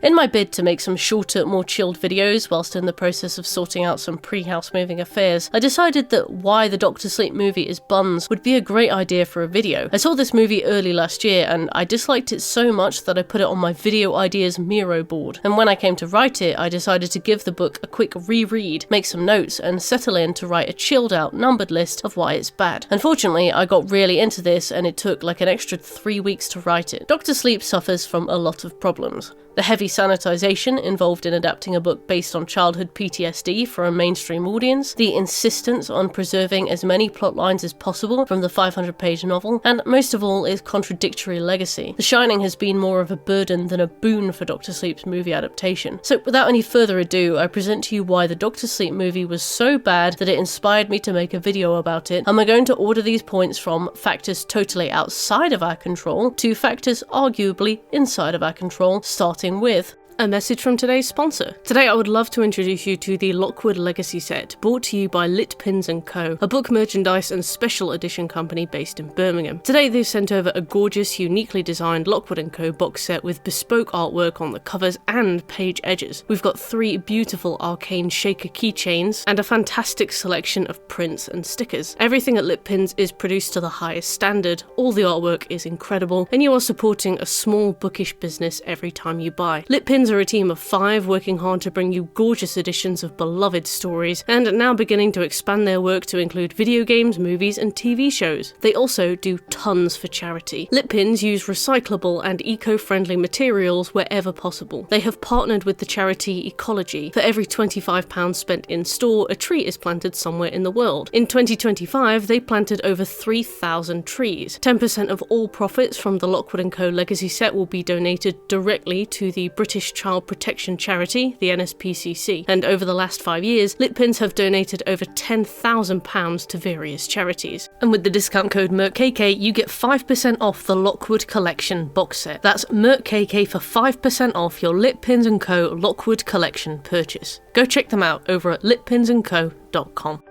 In my bid to make some shorter, more chilled videos whilst in the process of sorting out some pre-house moving affairs, I decided that Why the Doctor Sleep Movie is Buns would be a great idea for a video. I saw this movie early last year and I disliked it so much that I put it on my video ideas Miro board. And when I came to write it, I decided to give the book a quick reread, make some notes, and settle in to write a chilled out, numbered list of why it's bad. Unfortunately, I got really into this and it took like an extra 3 weeks to write it. Doctor Sleep suffers from a lot of problems. The heavy sanitization involved in adapting a book based on childhood PTSD for a mainstream audience, the insistence on preserving as many plot lines as possible from the 500-page novel, and most of all, its contradictory legacy. The Shining has been more of a burden than a boon for Doctor Sleep's movie adaptation. So without any further ado, I present to you why the Doctor Sleep movie was so bad that it inspired me to make a video about it, and we're going to order these points from factors totally outside of our control to factors arguably inside of our control, starting with a message from today's sponsor. Today I would love to introduce you to the Lockwood Legacy set, brought to you by Lit Pins & Co, a book merchandise and special edition company based in Birmingham. Today they've sent over a gorgeous, uniquely designed Lockwood & Co box set with bespoke artwork on the covers and page edges. We've got 3 beautiful arcane shaker keychains and a fantastic selection of prints and stickers. Everything at Lit Pins is produced to the highest standard, all the artwork is incredible, and you are supporting a small bookish business every time you buy. Lit Pins are a team of 5 working hard to bring you gorgeous editions of beloved stories, and now beginning to expand their work to include video games, movies, and TV shows. They also do tons for charity. Lit Pins use recyclable and eco-friendly materials wherever possible. They have partnered with the charity Ecology. For every £25 spent in store, a tree is planted somewhere in the world. In 2025, they planted over 3,000 trees. 10% of all profits from the Lockwood & Co Legacy set will be donated directly to the British Child Protection Charity, the NSPCC, and over the last 5 years, Lit Pins have donated over £10,000 to various charities. And with the discount code MERKKK, you get 5% off the Lockwood Collection box set. That's MERKKK for 5% off your Lit Pins & Co Lockwood Collection purchase. Go check them out over at litpinsandco.com.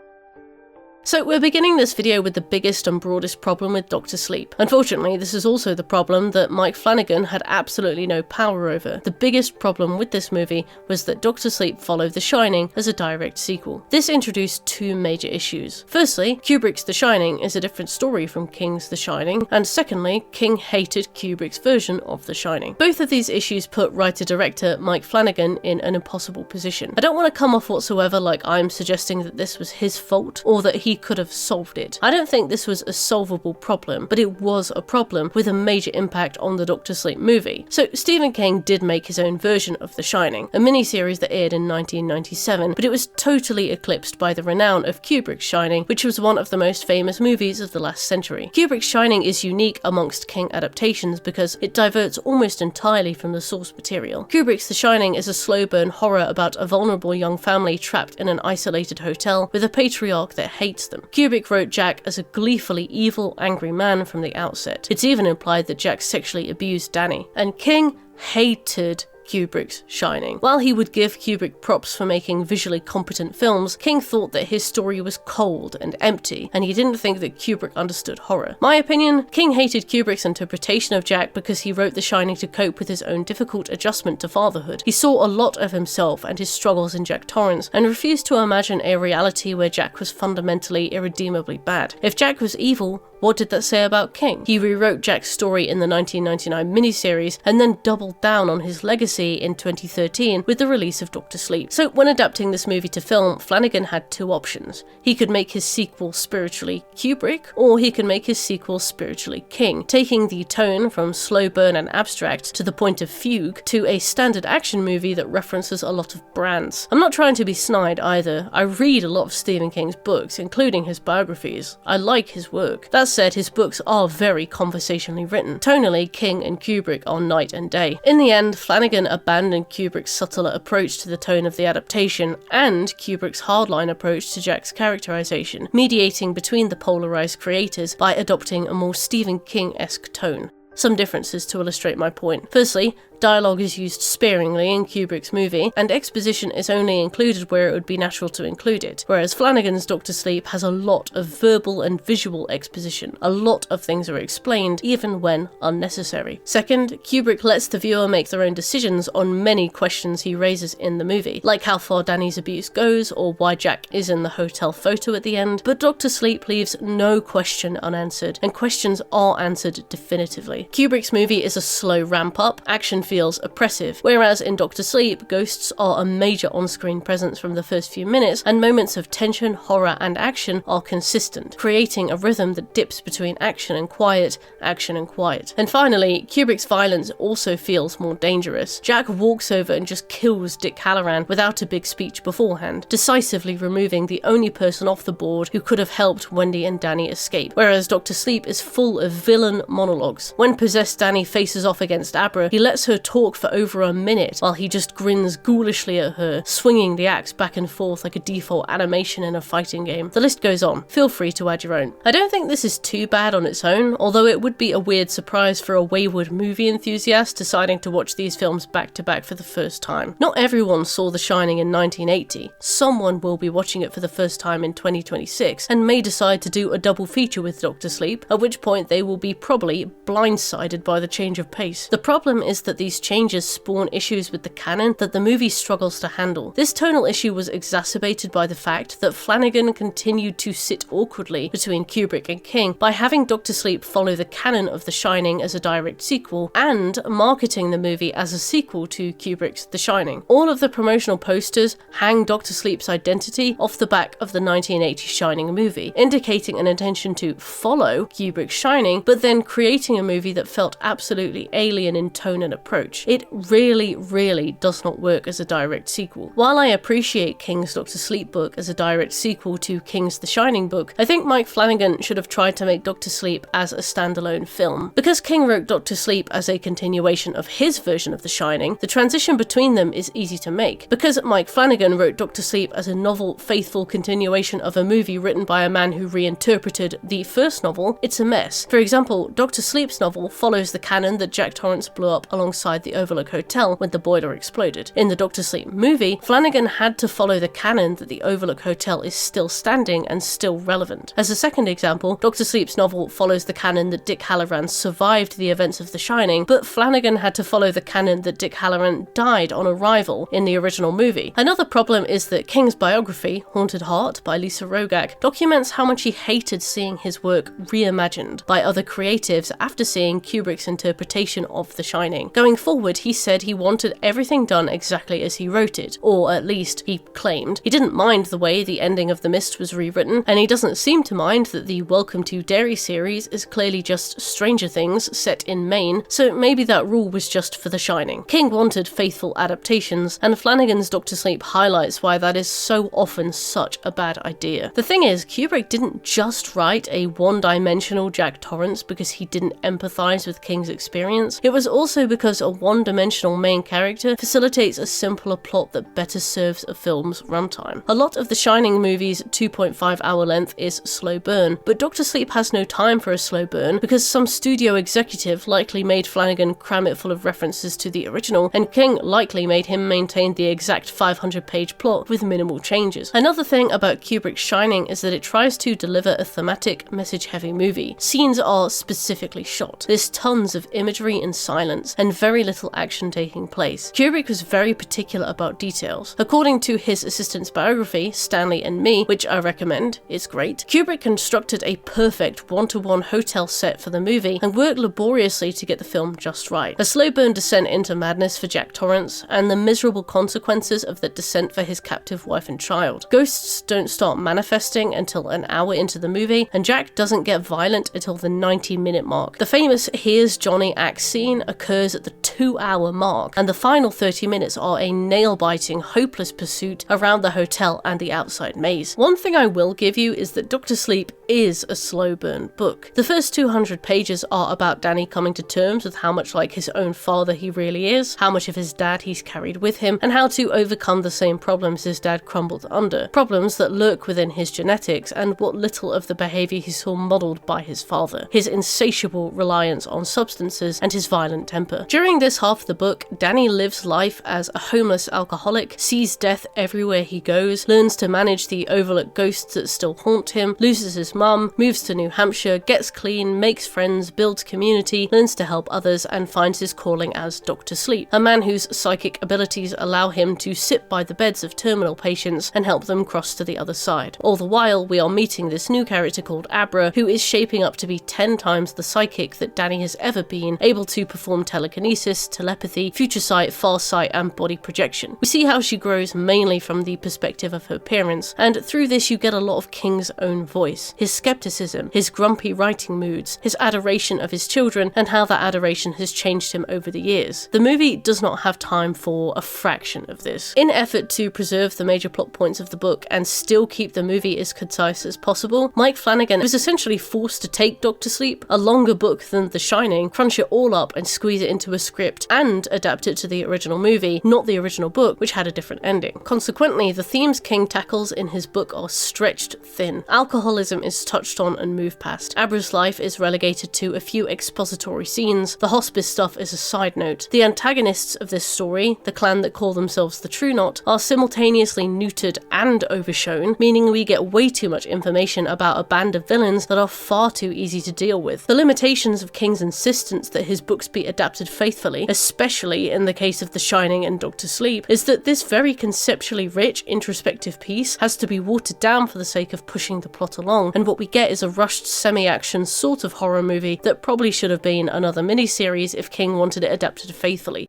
So we're beginning this video with the biggest and broadest problem with Doctor Sleep. Unfortunately, this is also the problem that Mike Flanagan had absolutely no power over. The biggest problem with this movie was that Doctor Sleep followed The Shining as a direct sequel. This introduced 2 major issues. Firstly, Kubrick's The Shining is a different story from King's The Shining, and secondly, King hated Kubrick's version of The Shining. Both of these issues put writer-director Mike Flanagan in an impossible position. I don't want to come off whatsoever like I'm suggesting that this was his fault, or that he could have solved it. I don't think this was a solvable problem, but it was a problem with a major impact on the Doctor Sleep movie. So Stephen King did make his own version of The Shining, a miniseries that aired in 1997, but it was totally eclipsed by the renown of Kubrick's Shining, which was one of the most famous movies of the last century. Kubrick's Shining is unique amongst King adaptations because it diverts almost entirely from the source material. Kubrick's The Shining is a slow burn horror about a vulnerable young family trapped in an isolated hotel with a patriarch that hates them. Kubrick wrote Jack as a gleefully evil, angry man from the outset. It's even implied that Jack sexually abused Danny. And King hated Kubrick's Shining. While he would give Kubrick props for making visually competent films, King thought that his story was cold and empty, and he didn't think that Kubrick understood horror. My opinion, King hated Kubrick's interpretation of Jack because he wrote The Shining to cope with his own difficult adjustment to fatherhood. He saw a lot of himself and his struggles in Jack Torrance, and refused to imagine a reality where Jack was fundamentally irredeemably bad. If Jack was evil, what did that say about King? He rewrote Jack's story in the 1999 miniseries and then doubled down on his legacy in 2013 with the release of Doctor Sleep. So when adapting this movie to film, Flanagan had 2 options. He could make his sequel spiritually Kubrick, or he could make his sequel spiritually King, taking the tone from slow burn and abstract to the point of fugue to a standard action movie that references a lot of brands. I'm not trying to be snide either. I read a lot of Stephen King's books, including his biographies. I like his work. That said, his books are very conversationally written. Tonally, King and Kubrick are night and day. In the end, Flanagan abandoned Kubrick's subtler approach to the tone of the adaptation and Kubrick's hardline approach to Jack's characterization, mediating between the polarized creators by adopting a more Stephen King-esque tone. Some differences to illustrate my point. Firstly, dialogue is used sparingly in Kubrick's movie, and exposition is only included where it would be natural to include it, whereas Flanagan's Dr. Sleep has a lot of verbal and visual exposition. A lot of things are explained, even when unnecessary. Second, Kubrick lets the viewer make their own decisions on many questions he raises in the movie, like how far Danny's abuse goes, or why Jack is in the hotel photo at the end, but Dr. Sleep leaves no question unanswered, and questions are answered definitively. Kubrick's movie is a slow ramp up, action feels oppressive, whereas in Dr. Sleep, ghosts are a major on-screen presence from the first few minutes, and moments of tension, horror, and action are consistent, creating a rhythm that dips between action and quiet, action and quiet. And finally, Kubrick's violence also feels more dangerous. Jack walks over and just kills Dick Hallorann without a big speech beforehand, decisively removing the only person off the board who could have helped Wendy and Danny escape, whereas Dr. Sleep is full of villain monologues. When possessed Danny faces off against Abra, he lets her talk for over a minute while he just grins ghoulishly at her, swinging the axe back and forth like a default animation in a fighting game. The list goes on. Feel free to add your own. I don't think this is too bad on its own, although it would be a weird surprise for a wayward movie enthusiast deciding to watch these films back to back for the first time. Not everyone saw The Shining in 1980. Someone will be watching it for the first time in 2026 and may decide to do a double feature with Dr. Sleep, at which point they will be probably blindsided by the change of pace. The problem is that these changes spawn issues with the canon that the movie struggles to handle. This tonal issue was exacerbated by the fact that Flanagan continued to sit awkwardly between Kubrick and King by having Dr. Sleep follow the canon of The Shining as a direct sequel and marketing the movie as a sequel to Kubrick's The Shining. All of the promotional posters hang Dr. Sleep's identity off the back of the 1980 Shining movie, indicating an intention to follow Kubrick's Shining, but then creating a movie that felt absolutely alien in tone and approach. It really does not work as a direct sequel. While I appreciate King's Dr. Sleep book as a direct sequel to King's The Shining book, I think Mike Flanagan should have tried to make Dr. Sleep as a standalone film. Because King wrote Dr. Sleep as a continuation of his version of The Shining, the transition between them is easy to make. Because Mike Flanagan wrote Dr. Sleep as a novel, faithful continuation of a movie written by a man who reinterpreted the first novel, it's a mess. For example, Dr. Sleep's novel follows the canon that Jack Torrance blew up alongside the Overlook Hotel when the boiler exploded. In the Dr. Sleep movie, Flanagan had to follow the canon that the Overlook Hotel is still standing and still relevant. As a second example, Dr. Sleep's novel follows the canon that Dick Hallorann survived the events of The Shining, but Flanagan had to follow the canon that Dick Hallorann died on arrival in the original movie. Another problem is that King's biography, Haunted Heart by Lisa Rogach, documents how much he hated seeing his work reimagined by other creatives after seeing Kubrick's interpretation of The Shining. Going forward, he said he wanted everything done exactly as he wrote it, or at least he claimed. He didn't mind the way the ending of The Mist was rewritten, and he doesn't seem to mind that the Welcome to Derry series is clearly just Stranger Things set in Maine, so maybe that rule was just for The Shining. King wanted faithful adaptations, and Flanagan's Dr. Sleep highlights why that is so often such a bad idea. The thing is, Kubrick didn't just write a one-dimensional Jack Torrance because he didn't empathize with King's experience. It was also because a one-dimensional main character facilitates a simpler plot that better serves a film's runtime. A lot of The Shining movie's 2.5 hour length is slow burn, but Dr. Sleep has no time for a slow burn because some studio executive likely made Flanagan cram it full of references to the original, and King likely made him maintain the exact 500-page plot with minimal changes. Another thing about Kubrick's Shining is that it tries to deliver a thematic, message-heavy movie. Scenes are specifically shot. There's tons of imagery and silence, and very little action taking place. Kubrick was very particular about details. According to his assistant's biography, Stanley and Me, which I recommend, it's great, Kubrick constructed a perfect one-to-one hotel set for the movie and worked laboriously to get the film just right. A slow burn descent into madness for Jack Torrance, and the miserable consequences of that descent for his captive wife and child. Ghosts don't start manifesting until an hour into the movie, and Jack doesn't get violent until the 90-minute mark. The famous Here's Johnny axe scene occurs at the 2-hour mark, and the final 30 minutes are a nail-biting, hopeless pursuit around the hotel and the outside maze. One thing I will give you is that Dr. Sleep is a slow burn book. The first 200 pages are about Danny coming to terms with how much like his own father he really is, how much of his dad he's carried with him, and how to overcome the same problems his dad crumbled under. Problems that lurk within his genetics and what little of the behaviour he saw modelled by his father, his insatiable reliance on substances and his violent temper. During this half of the book, Danny lives life as a homeless alcoholic, sees death everywhere he goes, learns to manage the Avallac'h ghosts that still haunt him, loses his mum, moves to New Hampshire, gets clean, makes friends, builds community, learns to help others, and finds his calling as Dr. Sleep, a man whose psychic abilities allow him to sit by the beds of terminal patients and help them cross to the other side. All the while, we are meeting this new character called Abra, who is shaping up to be 10 times the psychic that Danny has ever been, able to perform telekinesis, telepathy, future sight, far sight, and body projection. We see how she grows mainly from the perspective of her parents, and through this you get a lot of King's own voice, his skepticism, his grumpy writing moods, his adoration of his children, and how that adoration has changed him over the years. The movie does not have time for a fraction of this. In effort to preserve the major plot points of the book and still keep the movie as concise as possible, Mike Flanagan was essentially forced to take Dr. Sleep, a longer book than The Shining, crunch it all up and squeeze it into a script and adapt it to the original movie, not the original book, which had a different ending. Consequently, the themes King tackles in his book are stretched thin. Alcoholism is touched on and moved past. Abra's life is relegated to a few expository scenes. The hospice stuff is a side note. The antagonists of this story, the clan that call themselves the True Knot, are simultaneously neutered and overshown, meaning we get way too much information about a band of villains that are far too easy to deal with. The limitations of King's insistence that his books be adapted faithfully, especially in the case of The Shining and Dr. Sleep, is that this very conceptually rich, introspective piece has to be watered down for the sake of pushing the plot along, and what we get is a rushed semi-action sort of horror movie that probably should have been another miniseries if King wanted it adapted faithfully.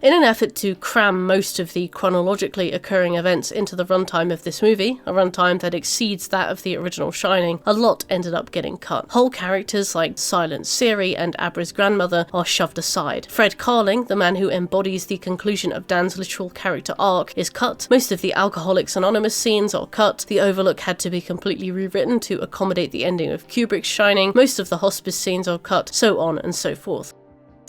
In an effort to cram most of the chronologically occurring events into the runtime of this movie, a runtime that exceeds that of the original Shining, a lot ended up getting cut. Whole characters like Silent Siri and Abra's grandmother are shoved aside. Fred Carling, the man who embodies the conclusion of Dan's literal character arc, is cut. Most of the Alcoholics Anonymous scenes are cut. The Overlook had to be completely rewritten to accommodate the ending of Kubrick's Shining. Most of the hospice scenes are cut, so on and so forth.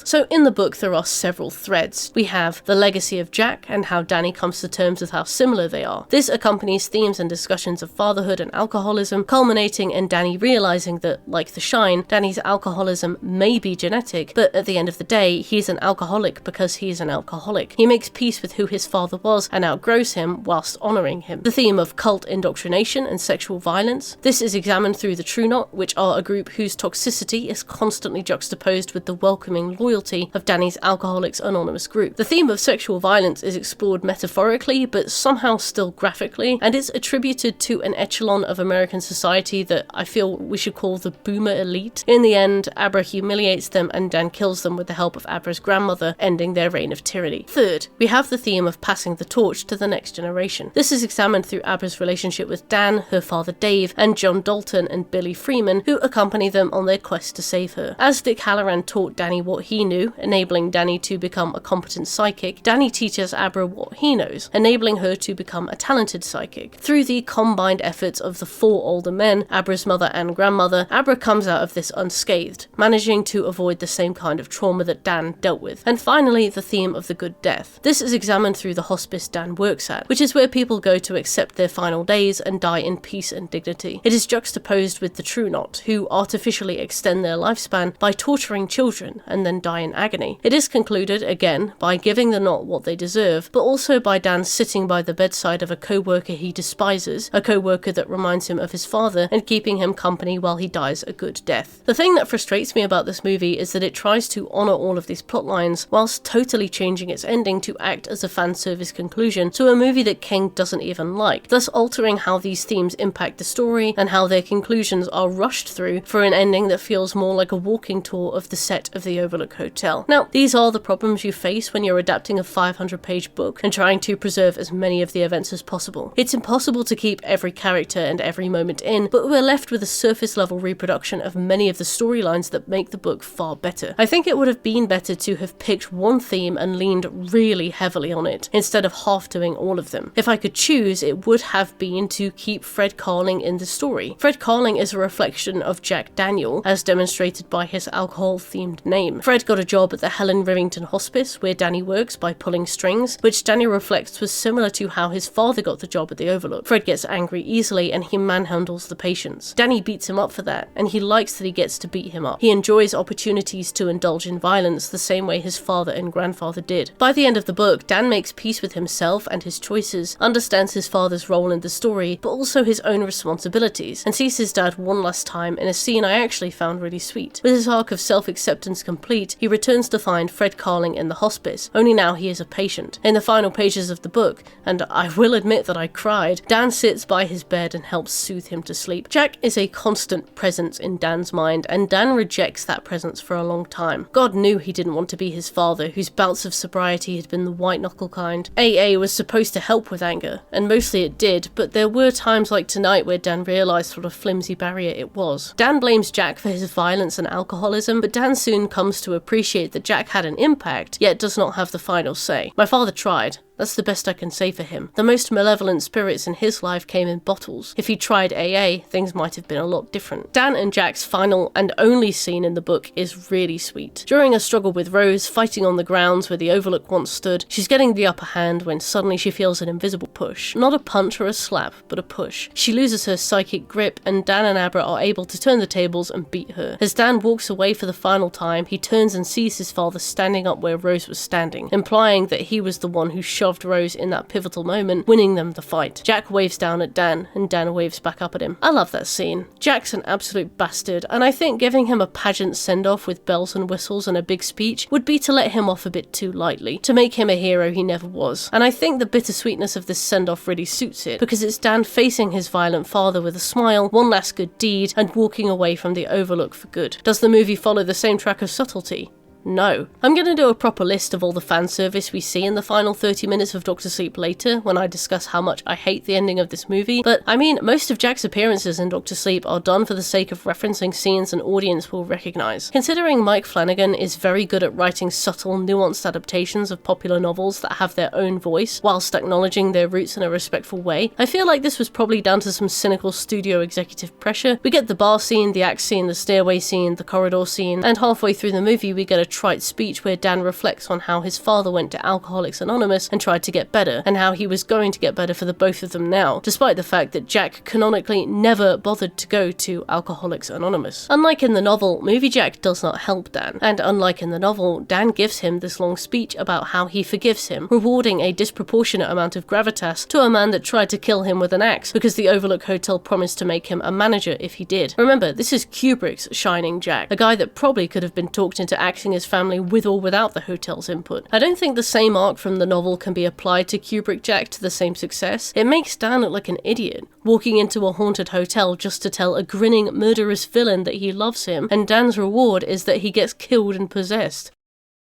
So in the book there are several threads. We have the legacy of Jack and how Danny comes to terms with how similar they are. This accompanies themes and discussions of fatherhood and alcoholism, culminating in Danny realizing that, like The Shine, Danny's alcoholism may be genetic, but at the end of the day, he's an alcoholic because he's an alcoholic. He makes peace with who his father was and outgrows him whilst honouring him. The theme of cult indoctrination and sexual violence. This is examined through the True Knot, which are a group whose toxicity is constantly juxtaposed with the welcoming loyalty of Danny's Alcoholics Anonymous group. The theme of sexual violence is explored metaphorically, but somehow still graphically, and is attributed to an echelon of American society that I feel we should call the boomer elite. In the end, Abra humiliates them and Dan kills them with the help of Abra's grandmother, ending their reign of tyranny. Third, we have the theme of passing the torch to the next generation. This is examined through Abra's relationship with Dan, her father Dave, and John Dalton and Billy Freeman, who accompany them on their quest to save her. As Dick Hallorann taught Danny what he knew, enabling Danny to become a competent psychic, Danny teaches Abra what he knows, enabling her to become a talented psychic. Through the combined efforts of the 4 older men, Abra's mother and grandmother, Abra comes out of this unscathed, managing to avoid the same kind of trauma that Dan dealt with. And finally, the theme of the good death. This is examined through the hospice Dan works at, which is where people go to accept their final days and die in peace and dignity. It is juxtaposed with the True Knot, who artificially extend their lifespan by torturing children and then die in agony. It is concluded, again, by giving the Knot what they deserve, but also by Dan sitting by the bedside of a co-worker he despises, a co-worker that reminds him of his father, and keeping him company while he dies a good death. The thing that frustrates me about this movie is that it tries to honour all of these plot lines, whilst totally changing its ending to act as a fan service conclusion to a movie that King doesn't even like, thus altering how these themes impact the story and how their conclusions are rushed through for an ending that feels more like a walking tour of the set of the Overlook Hotel. Now, these are the problems you face when you're adapting a 500-page book and trying to preserve as many of the events as possible. It's impossible to keep every character and every moment in, but we're left with a surface-level reproduction of many of the storylines that make the book far better. I think it would have been better to have picked one theme and leaned really heavily on it, instead of half doing all of them. If I could choose, it would have been to keep Fred Carling in the story. Fred Carling is a reflection of Jack Daniel, as demonstrated by his alcohol-themed name. Fred got a job at the Helen Rivington Hospice, where Danny works by pulling strings, which Danny reflects was similar to how his father got the job at the Overlook. Fred gets angry easily and he manhandles the patients. Danny beats him up for that, and he likes that he gets to beat him up. He enjoys opportunities to indulge in violence the same way his father and grandfather did. By the end of the book, Dan makes peace with himself and his choices, understands his father's role in the story, but also his own responsibilities, and sees his dad one last time in a scene I actually found really sweet. With his arc of self-acceptance complete, he returns to find Fred Carling in the hospice, only now he is a patient. In the final pages of the book, and I will admit that I cried, Dan sits by his bed and helps soothe him to sleep. Jack is a constant presence in Dan's mind, and Dan rejects that presence for a long time. God knew he didn't want to be his father, whose bouts of sobriety had been the white-knuckle kind. AA was supposed to help with anger, and mostly it did, but there were times like tonight where Dan realised what a flimsy barrier it was. Dan blames Jack for his violence and alcoholism, but Dan soon comes to appreciate that Jack had an impact, yet does not have the final say. My father tried. That's the best I can say for him. The most malevolent spirits in his life came in bottles. If he tried AA, things might have been a lot different. Dan and Jack's final and only scene in the book is really sweet. During a struggle with Rose, fighting on the grounds where the Overlook once stood, she's getting the upper hand when suddenly she feels an invisible push. Not a punch or a slap, but a push. She loses her psychic grip, and Dan and Abra are able to turn the tables and beat her. As Dan walks away for the final time, he turns and sees his father standing up where Rose was standing, implying that he was the one who shoved Rose in that pivotal moment, winning them the fight. Jack waves down at Dan, and Dan waves back up at him. I love that scene. Jack's an absolute bastard, and I think giving him a pageant send-off with bells and whistles and a big speech would be to let him off a bit too lightly, to make him a hero he never was. And I think the bittersweetness of this send-off really suits it, because it's Dan facing his violent father with a smile, one last good deed, and walking away from the Overlook for good. Does the movie follow the same track of subtlety? No. I'm going to do a proper list of all the fan service we see in the final 30 minutes of Dr. Sleep later, when I discuss how much I hate the ending of this movie, but I mean, most of Jack's appearances in Dr. Sleep are done for the sake of referencing scenes an audience will recognise. Considering Mike Flanagan is very good at writing subtle, nuanced adaptations of popular novels that have their own voice, whilst acknowledging their roots in a respectful way, I feel like this was probably down to some cynical studio executive pressure. We get the bar scene, the axe scene, the stairway scene, the corridor scene, and halfway through the movie we get a trite speech where Dan reflects on how his father went to Alcoholics Anonymous and tried to get better, and how he was going to get better for the both of them now, despite the fact that Jack canonically never bothered to go to Alcoholics Anonymous. Unlike in the novel, Movie Jack does not help Dan, and unlike in the novel, Dan gives him this long speech about how he forgives him, rewarding a disproportionate amount of gravitas to a man that tried to kill him with an axe because the Overlook Hotel promised to make him a manager if he did. Remember, this is Kubrick's Shining Jack, a guy that probably could have been talked into axing his family with or without the hotel's input. I don't think the same arc from the novel can be applied to Kubrick Jack to the same success. It makes Dan look like an idiot, walking into a haunted hotel just to tell a grinning, murderous villain that he loves him, and Dan's reward is that he gets killed and possessed.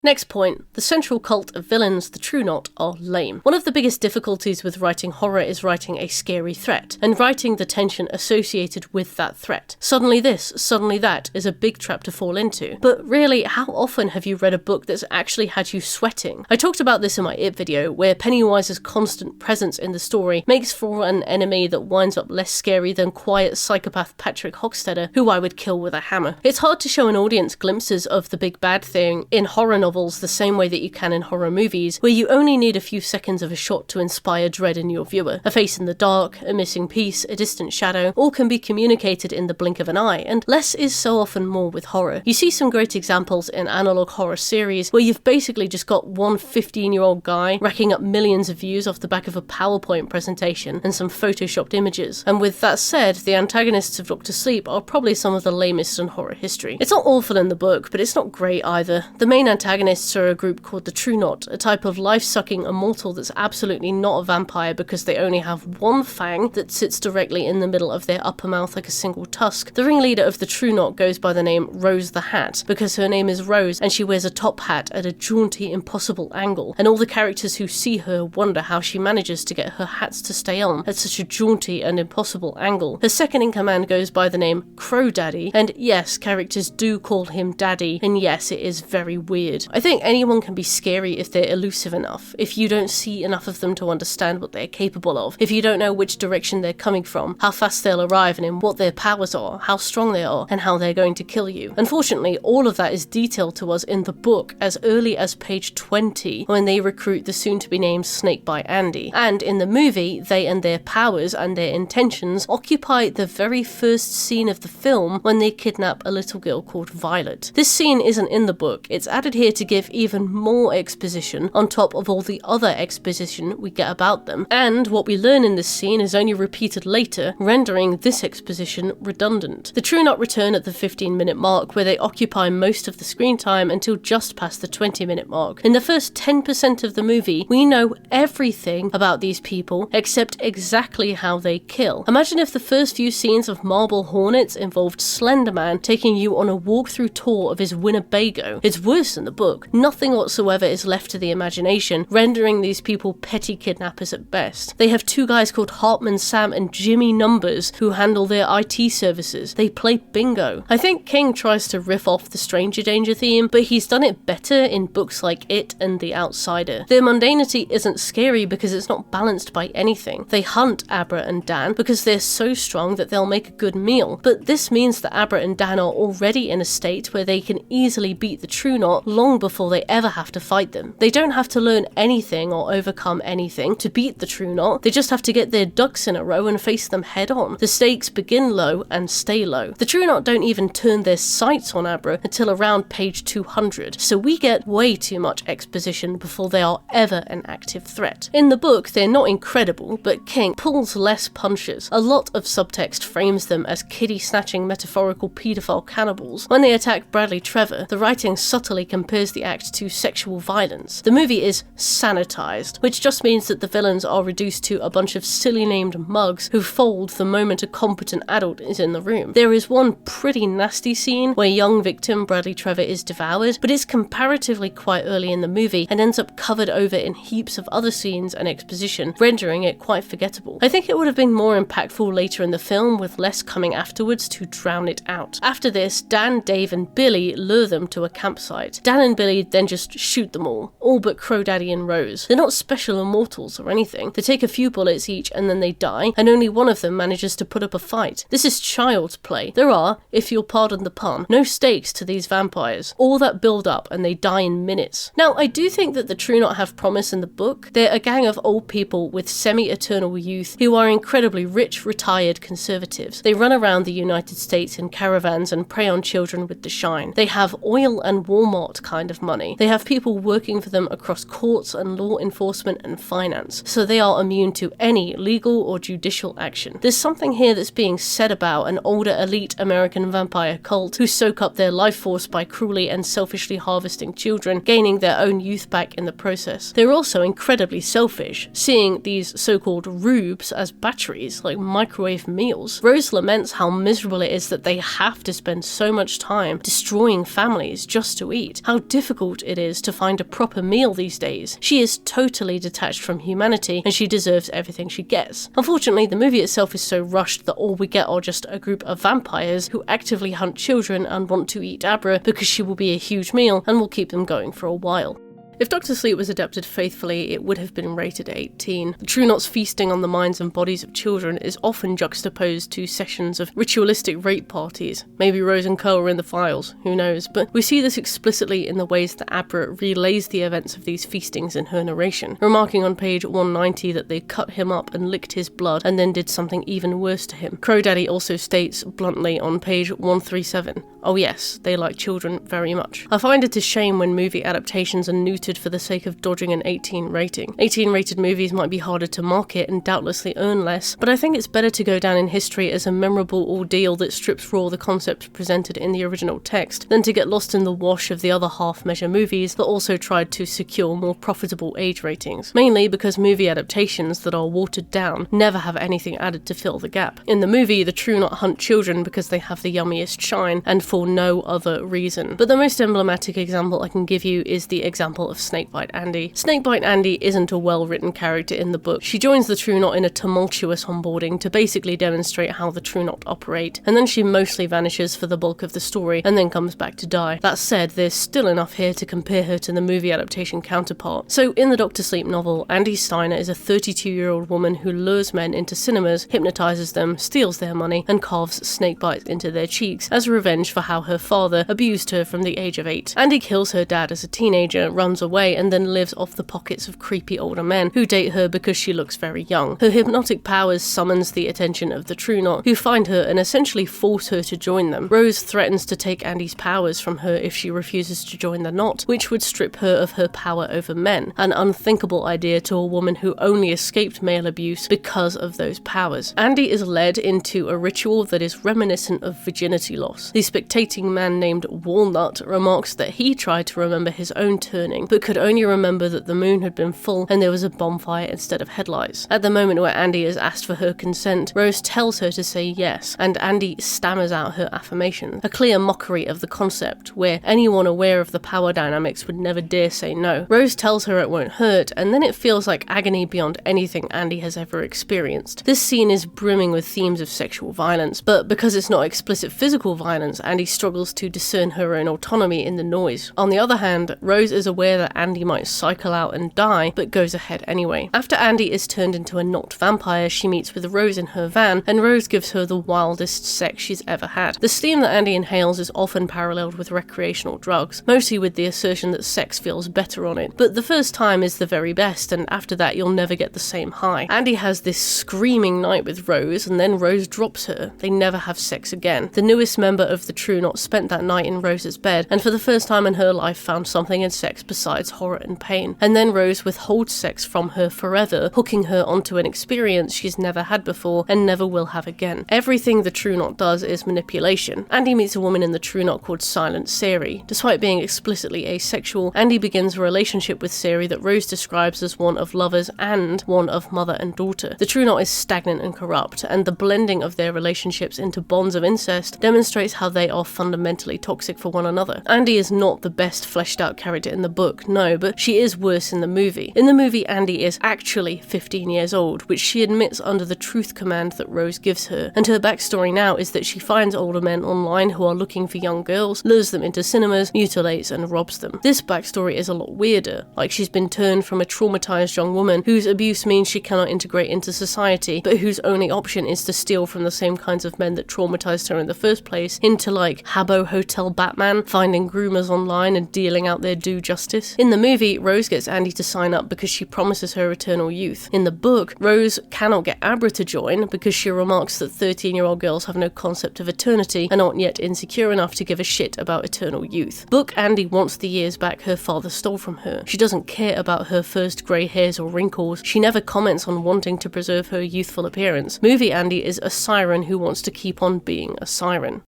Next point, the central cult of villains, the True Knot, are lame. One of the biggest difficulties with writing horror is writing a scary threat, and writing the tension associated with that threat. Suddenly this, suddenly that is a big trap to fall into. But really, how often have you read a book that's actually had you sweating? I talked about this in my It video, where Pennywise's constant presence in the story makes for an enemy that winds up less scary than quiet psychopath Patrick Hockstetter, who I would kill with a hammer. It's hard to show an audience glimpses of the big bad thing in horror novels the same way that you can in horror movies, where you only need a few seconds of a shot to inspire dread in your viewer. A face in the dark, a missing piece, a distant shadow, all can be communicated in the blink of an eye, and less is so often more with horror. You see some great examples in analog horror series where you've basically just got one 15-year-old guy racking up millions of views off the back of a PowerPoint presentation and some photoshopped images. And with that said, the antagonists of Dr. Sleep are probably some of the lamest in horror history. It's not awful in the book, but it's not great either. The main antagonist protagonists are a group called the True Knot, a type of life-sucking immortal that's absolutely not a vampire because they only have one fang that sits directly in the middle of their upper mouth like a single tusk. The ringleader of the True Knot goes by the name Rose the Hat because her name is Rose and she wears a top hat at a jaunty, impossible angle, and all the characters who see her wonder how she manages to get her hats to stay on at such a jaunty and impossible angle. Her second-in-command goes by the name Crow Daddy, and yes, characters do call him Daddy, and yes, it is very weird. I think anyone can be scary if they're elusive enough, if you don't see enough of them to understand what they're capable of, if you don't know which direction they're coming from, how fast they'll arrive and in what their powers are, how strong they are, and how they're going to kill you. Unfortunately, all of that is detailed to us in the book as early as page 20, when they recruit the soon-to-be-named Snakebite Andy. And in the movie, they and their powers and their intentions occupy the very first scene of the film when they kidnap a little girl called Violet. This scene isn't in the book, it's added here to give even more exposition on top of all the other exposition we get about them, and what we learn in this scene is only repeated later, rendering this exposition redundant. The True Knot return at the 15-minute mark, where they occupy most of the screen time until just past the 20-minute mark. In the first 10% of the movie, we know everything about these people except exactly how they kill. Imagine if the first few scenes of Marble Hornets involved Slenderman taking you on a walkthrough tour of his Winnebago. It's worse than the book. Nothing whatsoever is left to the imagination, rendering these people petty kidnappers at best. They have two guys called Hartman Sam and Jimmy Numbers who handle their IT services. They play bingo. I think King tries to riff off the Stranger Danger theme, but he's done it better in books like It and The Outsider. Their mundanity isn't scary because it's not balanced by anything. They hunt Abra and Dan because they're so strong that they'll make a good meal, but this means that Abra and Dan are already in a state where they can easily beat the True Knot long before they ever have to fight them. They don't have to learn anything or overcome anything to beat the True Knot, they just have to get their ducks in a row and face them head on. The stakes begin low and stay low. The True Knot don't even turn their sights on Abra until around page 200, so we get way too much exposition before they are ever an active threat. In the book, they're not incredible, but King pulls less punches. A lot of subtext frames them as kiddie-snatching metaphorical paedophile cannibals. When they attack Bradley Trevor, the writing subtly compares the act to sexual violence. The movie is sanitized, which just means that the villains are reduced to a bunch of silly named mugs who fold the moment a competent adult is in the room. There is one pretty nasty scene where young victim Bradley Trevor is devoured, but it's comparatively quite early in the movie and ends up covered over in heaps of other scenes and exposition, rendering it quite forgettable. I think it would have been more impactful later in the film with less coming afterwards to drown it out. After this, Dan, Dave and Billy lure them to a campsite. Dan and Billy then just shoot them all but Crow Daddy and Rose. They're not special immortals or anything. They take a few bullets each and then they die, and only one of them manages to put up a fight. This is child's play. There are, if you'll pardon the pun, no stakes to these vampires. All that build up and they die in minutes. Now, I do think that the True Knot have promise in the book. They're a gang of old people with semi-eternal youth who are incredibly rich, retired conservatives. They run around the United States in caravans and prey on children with the shine. They have oil and Walmart kind of money. They have people working for them across courts and law enforcement and finance, so they are immune to any legal or judicial action. There's something here that's being said about an older elite American vampire cult who soak up their life force by cruelly and selfishly harvesting children, gaining their own youth back in the process. They're also incredibly selfish, seeing these so-called rubes as batteries, like microwave meals. Rose laments how miserable it is that they have to spend so much time destroying families just to eat, how difficult it is to find a proper meal these days. She is totally detached from humanity and she deserves everything she gets. Unfortunately, the movie itself is so rushed that all we get are just a group of vampires who actively hunt children and want to eat Abra because she will be a huge meal and will keep them going for a while. If Dr. Sleep was adapted faithfully, it would have been rated 18. The True Knot's feasting on the minds and bodies of children is often juxtaposed to sessions of ritualistic rape parties. Maybe Rose and Co are in the files, who knows, but we see this explicitly in the ways that Abra relays the events of these feastings in her narration, remarking on page 190 that they cut him up and licked his blood and then did something even worse to him. Crow Daddy also states bluntly on page 137, oh yes, they like children very much. I find it a shame when movie adaptations and new Diluted for the sake of dodging an 18 rating. 18 rated movies might be harder to market and doubtlessly earn less, but I think it's better to go down in history as a memorable ordeal that strips raw the concepts presented in the original text, than to get lost in the wash of the other half-measure movies that also tried to secure more profitable age ratings. Mainly because movie adaptations that are watered down never have anything added to fill the gap. In the movie, the True Knot hunt children because they have the yummiest shine, and for no other reason. But the most emblematic example I can give you is the example of Snakebite Andy. Snakebite Andy isn't a well-written character in the book. She joins the True Knot in a tumultuous onboarding to basically demonstrate how the True Knot operate, and then she mostly vanishes for the bulk of the story and then comes back to die. That said, there's still enough here to compare her to the movie adaptation counterpart. So in the Dr. Sleep novel, Andy Steiner is a 32-year-old woman who lures men into cinemas, hypnotizes them, steals their money, and carves snake bites into their cheeks as revenge for how her father abused her from the age of 8. Andy kills her dad as a teenager, runs away, and then lives off the pockets of creepy older men who date her because she looks very young. Her hypnotic powers summons the attention of the True Knot, who find her and essentially force her to join them. Rose threatens to take Andy's powers from her if she refuses to join the Knot, which would strip her of her power over men, an unthinkable idea to a woman who only escaped male abuse because of those powers. Andy is led into a ritual that is reminiscent of virginity loss. The spectating man named Walnut remarks that he tried to remember his own turning, but could only remember that the moon had been full and there was a bonfire instead of headlights. At the moment where Andy is asked for her consent, Rose tells her to say yes, and Andy stammers out her affirmation, a clear mockery of the concept, where anyone aware of the power dynamics would never dare say no. Rose tells her it won't hurt, and then it feels like agony beyond anything Andy has ever experienced. This scene is brimming with themes of sexual violence, but because it's not explicit physical violence, Andy struggles to discern her own autonomy in the noise. On the other hand, Rose is aware that Andy might cycle out and die, but goes ahead anyway. After Andy is turned into a Knot vampire, she meets with Rose in her van, and Rose gives her the wildest sex she's ever had. The steam that Andy inhales is often paralleled with recreational drugs, mostly with the assertion that sex feels better on it, but the first time is the very best, and after that you'll never get the same high. Andy has this screaming night with Rose, and then Rose drops her. They never have sex again. The newest member of the True Knot spent that night in Rose's bed, and for the first time in her life found something in sex besides horror and pain. And then Rose withholds sex from her forever, hooking her onto an experience she's never had before and never will have again. Everything the True Knot does is manipulation. Andy meets a woman in the True Knot called Silent Sari. Despite being explicitly asexual, Andy begins a relationship with Sari that Rose describes as one of lovers and one of mother and daughter. The True Knot is stagnant and corrupt, and the blending of their relationships into bonds of incest demonstrates how they are fundamentally toxic for one another. Andy is not the best fleshed out character in the book, no, but she is worse in the movie. In the movie, Andy is actually 15 years old, which she admits under the truth command that Rose gives her, and her backstory now is that she finds older men online who are looking for young girls, lures them into cinemas, mutilates and robs them. This backstory is a lot weirder, like she's been turned from a traumatized young woman whose abuse means she cannot integrate into society, but whose only option is to steal from the same kinds of men that traumatized her in the first place, into like Habbo Hotel Batman, finding groomers online and dealing out their due justice. In the movie, Rose gets Andy to sign up because she promises her eternal youth. In the book, Rose cannot get Abra to join because she remarks that 13-year-old girls have no concept of eternity and aren't yet insecure enough to give a shit about eternal youth. Book Andy wants the years back her father stole from her. She doesn't care about her first grey hairs or wrinkles. She never comments on wanting to preserve her youthful appearance. Movie Andy is a siren who wants to keep on being a siren.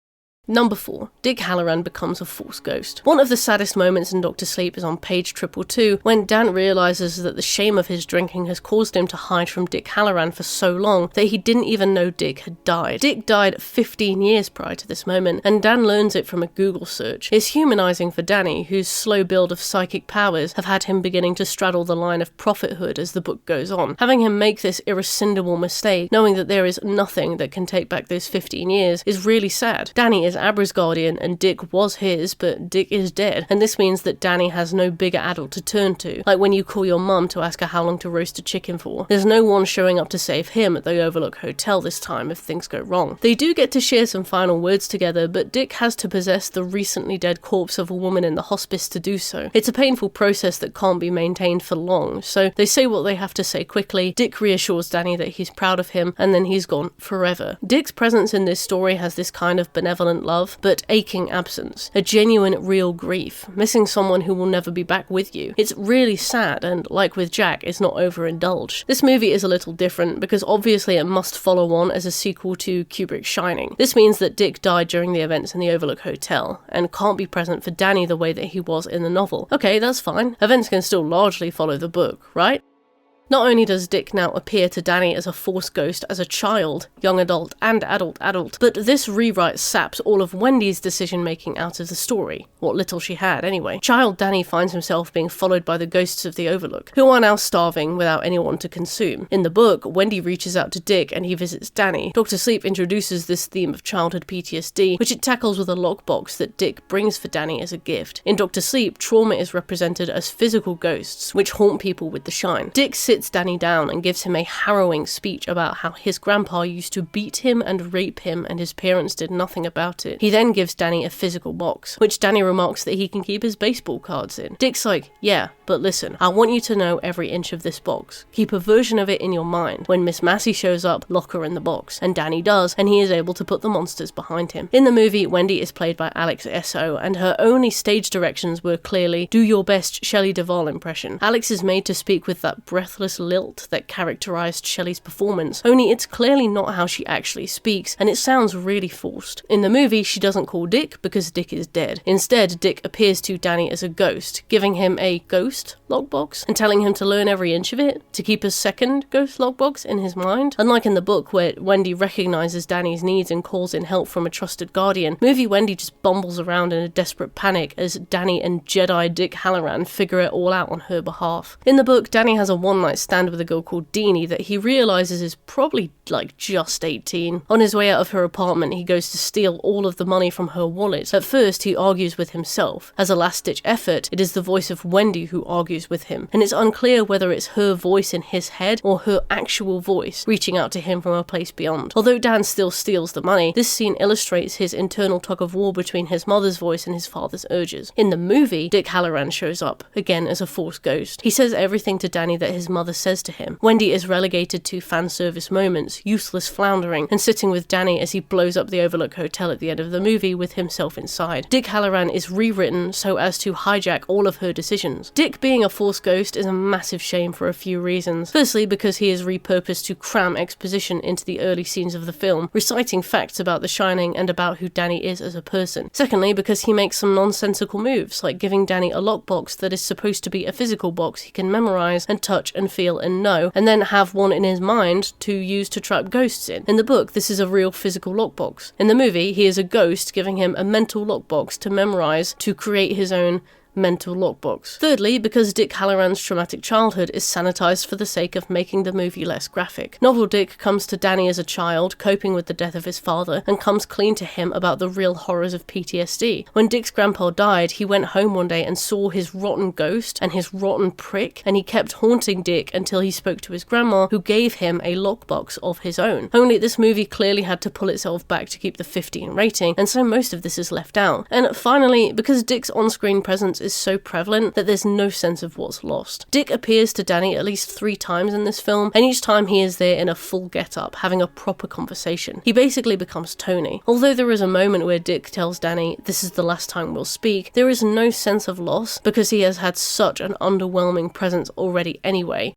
Number 4. Dick Hallorann becomes a false ghost. One of the saddest moments in Dr. Sleep is on page 222, when Dan realises that the shame of his drinking has caused him to hide from Dick Hallorann for so long that he didn't even know Dick had died. Dick died 15 years prior to this moment, and Dan learns it from a Google search. It's humanising for Danny, whose slow build of psychic powers have had him beginning to straddle the line of prophethood as the book goes on. Having him make this irrescindible mistake, knowing that there is nothing that can take back those 15 years, is really sad. Danny is Abra's guardian, and Dick was his, but Dick is dead, and this means that Danny has no bigger adult to turn to, like when you call your mum to ask her how long to roast a chicken for. There's no one showing up to save him at the Overlook Hotel this time if things go wrong. They do get to share some final words together, but Dick has to possess the recently dead corpse of a woman in the hospice to do so. It's a painful process that can't be maintained for long, so they say what they have to say quickly. Dick reassures Danny that he's proud of him, and then he's gone forever. Dick's presence in this story has this kind of benevolent distant love, but aching absence. A genuine, real grief. Missing someone who will never be back with you. It's really sad, and like with Jack, it's not overindulged. This movie is a little different, because obviously it must follow on as a sequel to Kubrick's Shining. This means that Dick died during the events in the Overlook Hotel, and can't be present for Danny the way that he was in the novel. Okay, that's fine. Events can still largely follow the book, right? Not only does Dick now appear to Danny as a Force ghost as a child, young adult, and adult, but this rewrite saps all of Wendy's decision-making out of the story. What little she had, anyway. Child Danny finds himself being followed by the ghosts of the Overlook, who are now starving without anyone to consume. In the book, Wendy reaches out to Dick and he visits Danny. Dr. Sleep introduces this theme of childhood PTSD, which it tackles with a lockbox that Dick brings for Danny as a gift. In Dr. Sleep, trauma is represented as physical ghosts, which haunt people with the shine. Dick sits Danny down and gives him a harrowing speech about how his grandpa used to beat him and rape him and his parents did nothing about it. He then gives Danny a physical box, which Danny remarks that he can keep his baseball cards in. Dick's like, yeah, but listen, I want you to know every inch of this box. Keep a version of it in your mind. When Miss Massey shows up, lock her in the box. And Danny does, and he is able to put the monsters behind him. In the movie, Wendy is played by Alex S.O., and her only stage directions were clearly, do your best Shelley Duvall impression. Alex is made to speak with that breathless lilt that characterized Shelley's performance, only it's clearly not how she actually speaks, and it sounds really forced. In the movie, she doesn't call Dick because Dick is dead. Instead, Dick appears to Danny as a ghost, giving him a ghost lockbox and telling him to learn every inch of it, to keep a second ghost lockbox in his mind. Unlike in the book, where Wendy recognizes Danny's needs and calls in help from a trusted guardian, movie Wendy just bumbles around in a desperate panic as Danny and Jedi Dick Hallorann figure it all out on her behalf. In the book, Danny has a one-night stand with a girl called Deanie that he realizes is probably like just 18. On his way out of her apartment, he goes to steal all of the money from her wallet. At first, he argues with himself. As a last-ditch effort, it is the voice of Wendy who argues with him, and it's unclear whether it's her voice in his head or her actual voice reaching out to him from a place beyond. Although Dan still steals the money, this scene illustrates his internal tug-of-war between his mother's voice and his father's urges. In the movie, Dick Hallorann shows up, again as a Force ghost. He says everything to Danny that his mother says to him. Wendy is relegated to fan service moments, useless floundering, and sitting with Danny as he blows up the Overlook Hotel at the end of the movie with himself inside. Dick Hallorann is rewritten so as to hijack all of her decisions. Dick being a Force ghost is a massive shame for a few reasons. Firstly, because he is repurposed to cram exposition into the early scenes of the film, reciting facts about The Shining and about who Danny is as a person. Secondly, because he makes some nonsensical moves, like giving Danny a lockbox that is supposed to be a physical box he can memorize and touch and feel and know, and then have one in his mind to use to trap ghosts in. In the book, this is a real physical lockbox. In the movie, he is a ghost giving him a mental lockbox to memorize to create his own mental lockbox. Thirdly, because Dick Hallorann's traumatic childhood is sanitized for the sake of making the movie less graphic. Novel Dick comes to Danny as a child, coping with the death of his father, and comes clean to him about the real horrors of PTSD. When Dick's grandpa died, he went home one day and saw his rotten ghost and his rotten prick, and he kept haunting Dick until he spoke to his grandma, who gave him a lockbox of his own. Only this movie clearly had to pull itself back to keep the 15 rating, and so most of this is left out. And finally, because Dick's on-screen presence is so prevalent that there's no sense of what's lost. Dick appears to Danny at least 3 times in this film, and each time he is there in a full get-up, having a proper conversation. He basically becomes Tony. Although there is a moment where Dick tells Danny, "This is the last time we'll speak," there is no sense of loss because he has had such an underwhelming presence already anyway.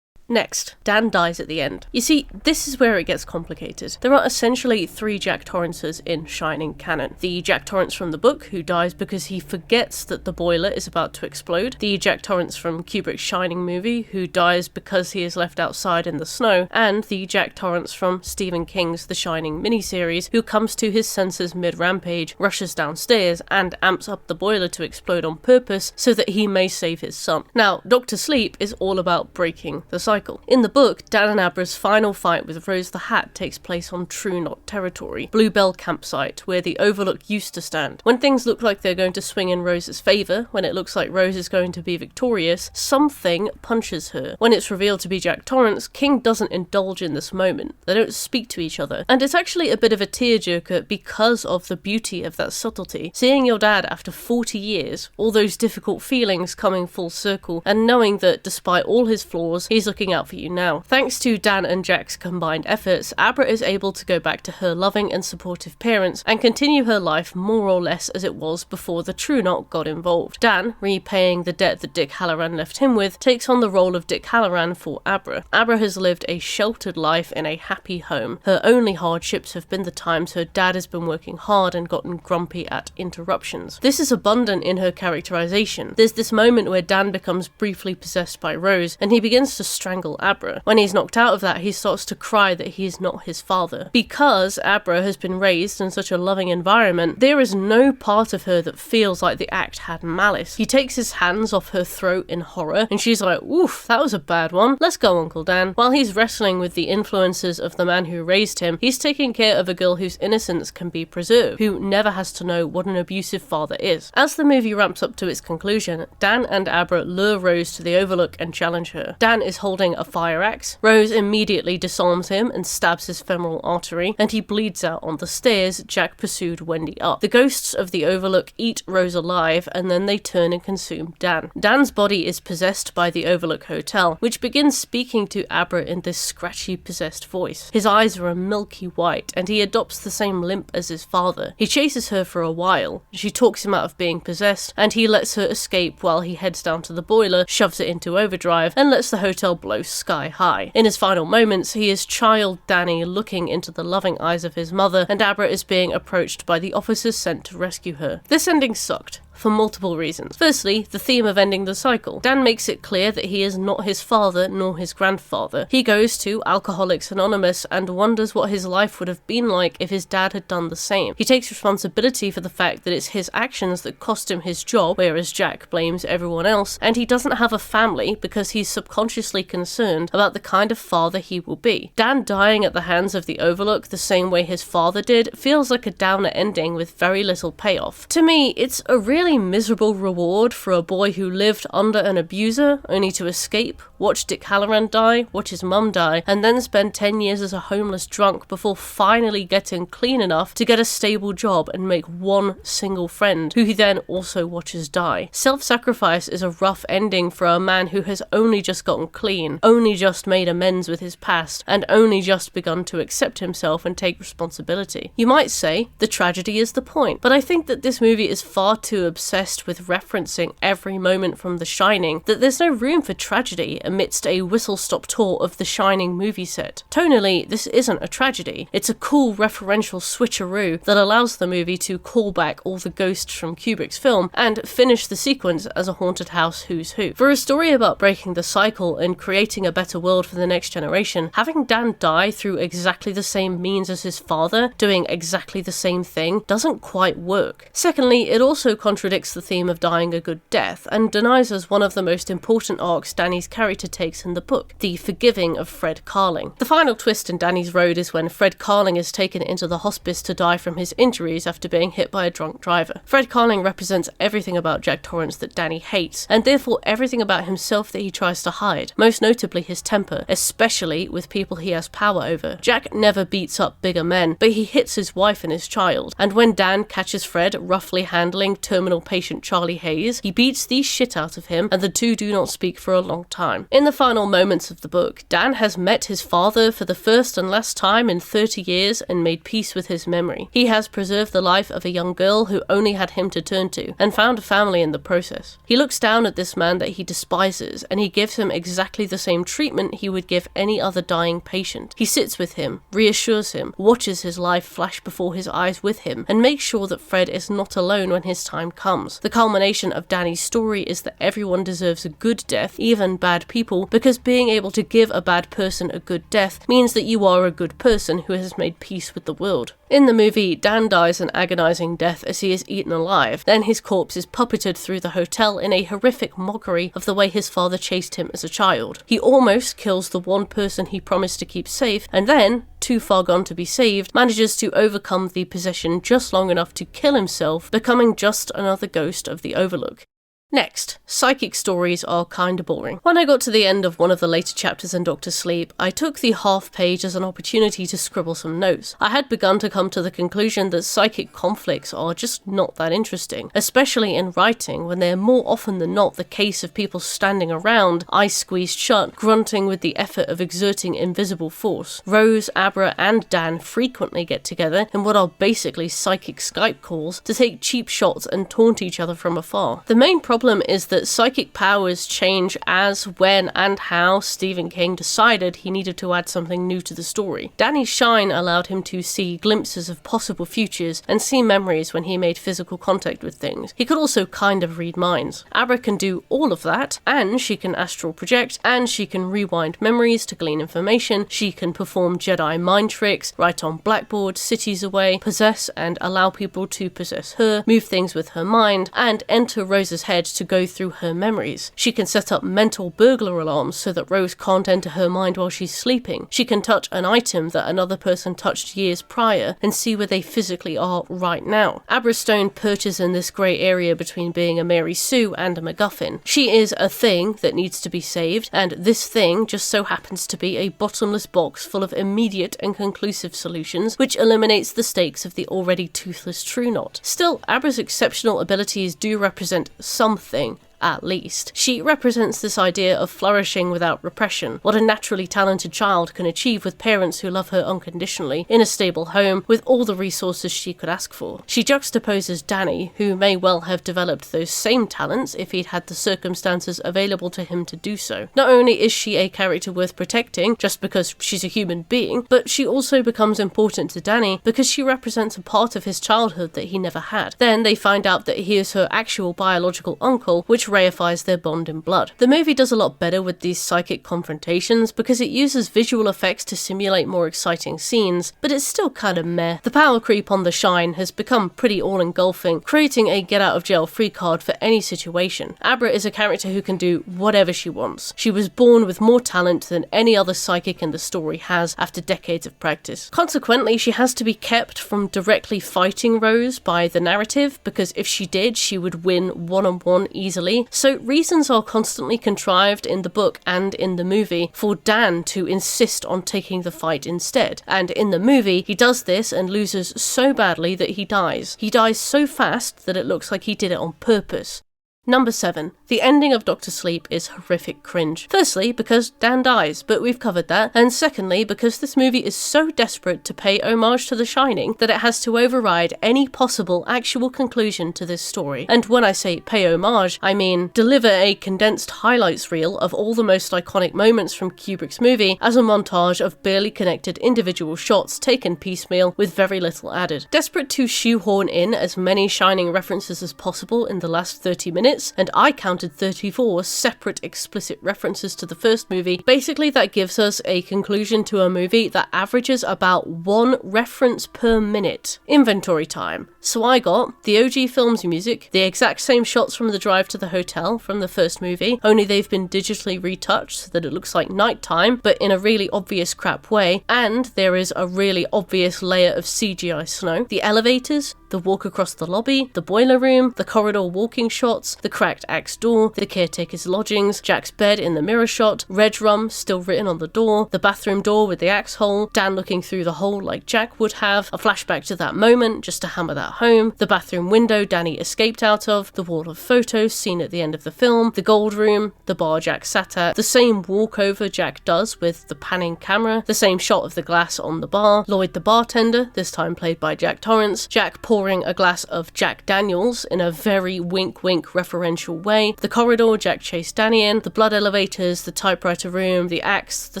Next, Dan dies at the end. You see, this is where it gets complicated. There are essentially 3 Jack Torrances in Shining canon. The Jack Torrance from the book, who dies because he forgets that the boiler is about to explode. The Jack Torrance from Kubrick's Shining movie, who dies because he is left outside in the snow. And the Jack Torrance from Stephen King's The Shining miniseries, who comes to his senses mid-rampage, rushes downstairs, and amps up the boiler to explode on purpose so that he may save his son. Now, Dr. Sleep is all about breaking the cycle. In the book, Dan and Abra's final fight with Rose the Hat takes place on True Knot territory, Bluebell campsite, where the Overlook used to stand. When things look like they're going to swing in Rose's favour, when it looks like Rose is going to be victorious, something punches her. When it's revealed to be Jack Torrance, King doesn't indulge in this moment. They don't speak to each other. And it's actually a bit of a tearjerker because of the beauty of that subtlety. Seeing your dad after 40 years, all those difficult feelings coming full circle, and knowing that despite all his flaws, he's looking looking out for you now. Thanks to Dan and Jack's combined efforts, Abra is able to go back to her loving and supportive parents and continue her life more or less as it was before the True Knot got involved. Dan, repaying the debt that Dick Hallorann left him with, takes on the role of Dick Hallorann for Abra. Abra has lived a sheltered life in a happy home. Her only hardships have been the times her dad has been working hard and gotten grumpy at interruptions. This is abundant in her characterization. There's this moment where Dan becomes briefly possessed by Rose, and he begins to strangle Abra. When he's knocked out of that, he starts to cry that he is not his father. Because Abra has been raised in such a loving environment, there is no part of her that feels like the act had malice. He takes his hands off her throat in horror, and she's like, oof, that was a bad one. Let's go, Uncle Dan. While he's wrestling with the influences of the man who raised him, he's taking care of a girl whose innocence can be preserved, who never has to know what an abusive father is. As the movie ramps up to its conclusion, Dan and Abra lure Rose to the Overlook and challenge her. Dan is holding a fire axe. Rose immediately disarms him and stabs his femoral artery, and he bleeds out on the stairs Jack pursued Wendy up. The ghosts of the Overlook eat Rose alive, and then they turn and consume Dan. Dan's body is possessed by the Overlook Hotel, which begins speaking to Abra in this scratchy, possessed voice. His eyes are a milky white, and he adopts the same limp as his father. He chases her for a while. She talks him out of being possessed, and he lets her escape while he heads down to the boiler, shoves it into overdrive, and lets the hotel blow sky high. In his final moments, he is child Danny looking into the loving eyes of his mother, and Abra is being approached by the officers sent to rescue her. This ending sucked. For multiple reasons. Firstly, the theme of ending the cycle. Dan makes it clear that he is not his father nor his grandfather. He goes to Alcoholics Anonymous and wonders what his life would have been like if his dad had done the same. He takes responsibility for the fact that it's his actions that cost him his job, whereas Jack blames everyone else, and he doesn't have a family because he's subconsciously concerned about the kind of father he will be. Dan dying at the hands of the Overlook the same way his father did feels like a downer ending with very little payoff. To me, it's a really miserable reward for a boy who lived under an abuser, only to escape, watch Dick Hallorann die, watch his mum die, and then spend 10 years as a homeless drunk before finally getting clean enough to get a stable job and make one single friend, who he then also watches die. Self-sacrifice is a rough ending for a man who has only just gotten clean, only just made amends with his past, and only just begun to accept himself and take responsibility. You might say, the tragedy is the point, but I think that this movie is far too obsessed with referencing every moment from The Shining that there's no room for tragedy amidst a whistle-stop tour of the Shining movie set. Tonally, this isn't a tragedy. It's a cool referential switcheroo that allows the movie to call back all the ghosts from Kubrick's film and finish the sequence as a haunted house who's who. For a story about breaking the cycle and creating a better world for the next generation, having Dan die through exactly the same means as his father, doing exactly the same thing, doesn't quite work. Secondly, it also contradicts the theme of dying a good death, and denies us one of the most important arcs Danny's character takes in the book, the forgiving of Fred Carling. The final twist in Danny's road is when Fred Carling is taken into the hospice to die from his injuries after being hit by a drunk driver. Fred Carling represents everything about Jack Torrance that Danny hates, and therefore everything about himself that he tries to hide, most notably his temper, especially with people he has power over. Jack never beats up bigger men, but he hits his wife and his child, and when Dan catches Fred roughly handling terminal patient Charlie Hayes, he beats the shit out of him, and the two do not speak for a long time. In the final moments of the book, Dan has met his father for the first and last time in 30 years and made peace with his memory. He has preserved the life of a young girl who only had him to turn to, and found a family in the process. He looks down at this man that he despises, and he gives him exactly the same treatment he would give any other dying patient. He sits with him, reassures him, watches his life flash before his eyes with him, and makes sure that Fred is not alone when his time comes. The culmination of Danny's story is that everyone deserves a good death, even bad people, because being able to give a bad person a good death means that you are a good person who has made peace with the world. In the movie, Dan dies an agonizing death as he is eaten alive. Then his corpse is puppeted through the hotel in a horrific mockery of the way his father chased him as a child. He almost kills the one person he promised to keep safe, and then, too far gone to be saved, manages to overcome the possession just long enough to kill himself, becoming just another ghost of the Overlook. Next, psychic stories are kinda boring. When I got to the end of one of the later chapters in Dr. Sleep, I took the half page as an opportunity to scribble some notes. I had begun to come to the conclusion that psychic conflicts are just not that interesting, especially in writing when they are more often than not the case of people standing around, eyes squeezed shut, grunting with the effort of exerting invisible force. Rose, Abra, and Dan frequently get together in what are basically psychic Skype calls to take cheap shots and taunt each other from afar. The main problem is that psychic powers change as, when, and how Stephen King decided he needed to add something new to the story. Danny's shine allowed him to see glimpses of possible futures and see memories when he made physical contact with things. He could also kind of read minds. Abra can do all of that, and she can astral project, and she can rewind memories to glean information, she can perform Jedi mind tricks, write on blackboard, cities away, possess and allow people to possess her, move things with her mind, and enter Rose's head to go through her memories. She can set up mental burglar alarms so that Rose can't enter her mind while she's sleeping. She can touch an item that another person touched years prior and see where they physically are right now. Abra Stone perches in this grey area between being a Mary Sue and a MacGuffin. She is a thing that needs to be saved, and this thing just so happens to be a bottomless box full of immediate and conclusive solutions, which eliminates the stakes of the already toothless True Knot. Still, Abra's exceptional abilities do represent something, at least. She represents this idea of flourishing without repression, what a naturally talented child can achieve with parents who love her unconditionally, in a stable home, with all the resources she could ask for. She juxtaposes Danny, who may well have developed those same talents if he'd had the circumstances available to him to do so. Not only is she a character worth protecting, just because she's a human being, but she also becomes important to Danny because she represents a part of his childhood that he never had. Then they find out that he is her actual biological uncle, which reifies their bond in blood. The movie does a lot better with these psychic confrontations because it uses visual effects to simulate more exciting scenes, but it's still kind of meh. The power creep on the shine has become pretty all-engulfing, creating a get-out-of-jail-free card for any situation. Abra is a character who can do whatever she wants. She was born with more talent than any other psychic in the story has after decades of practice. Consequently, she has to be kept from directly fighting Rose by the narrative, because if she did, she would win one-on-one easily. So reasons are constantly contrived in the book and in the movie for Dan to insist on taking the fight instead. And in the movie, he does this and loses so badly that he dies. He dies so fast that it looks like he did it on purpose. Number 7. The ending of Dr. Sleep is horrific cringe. Firstly, because Dan dies, but we've covered that, and secondly, because this movie is so desperate to pay homage to The Shining that it has to override any possible actual conclusion to this story. And when I say pay homage, I mean deliver a condensed highlights reel of all the most iconic moments from Kubrick's movie as a montage of barely connected individual shots taken piecemeal with very little added. Desperate to shoehorn in as many Shining references as possible in the last 30 minutes, and I counted 34 separate explicit references to the first movie. Basically, that gives us a conclusion to a movie that averages about 1 reference per minute. Inventory time. So I got the OG film's music, the exact same shots from the drive to the hotel from the first movie, only they've been digitally retouched so that it looks like nighttime, but in a really obvious crap way, and there is a really obvious layer of CGI snow. The elevators, the walk across the lobby, the boiler room, the corridor walking shots, the cracked axe door, the caretaker's lodgings, Jack's bed in the mirror shot, Red Rum still written on the door, the bathroom door with the axe hole, Dan looking through the hole like Jack would have, a flashback to that moment just to hammer that home, the bathroom window Danny escaped out of, the wall of photos seen at the end of the film, the gold room, the bar Jack sat at, the same walkover Jack does with the panning camera, the same shot of the glass on the bar, Lloyd the bartender, this time played by Jack Torrance, Jack pouring a glass of Jack Daniels in a very wink-wink referential way, the corridor Jack chased Danny in, the blood elevators, the typewriter room, the axe, the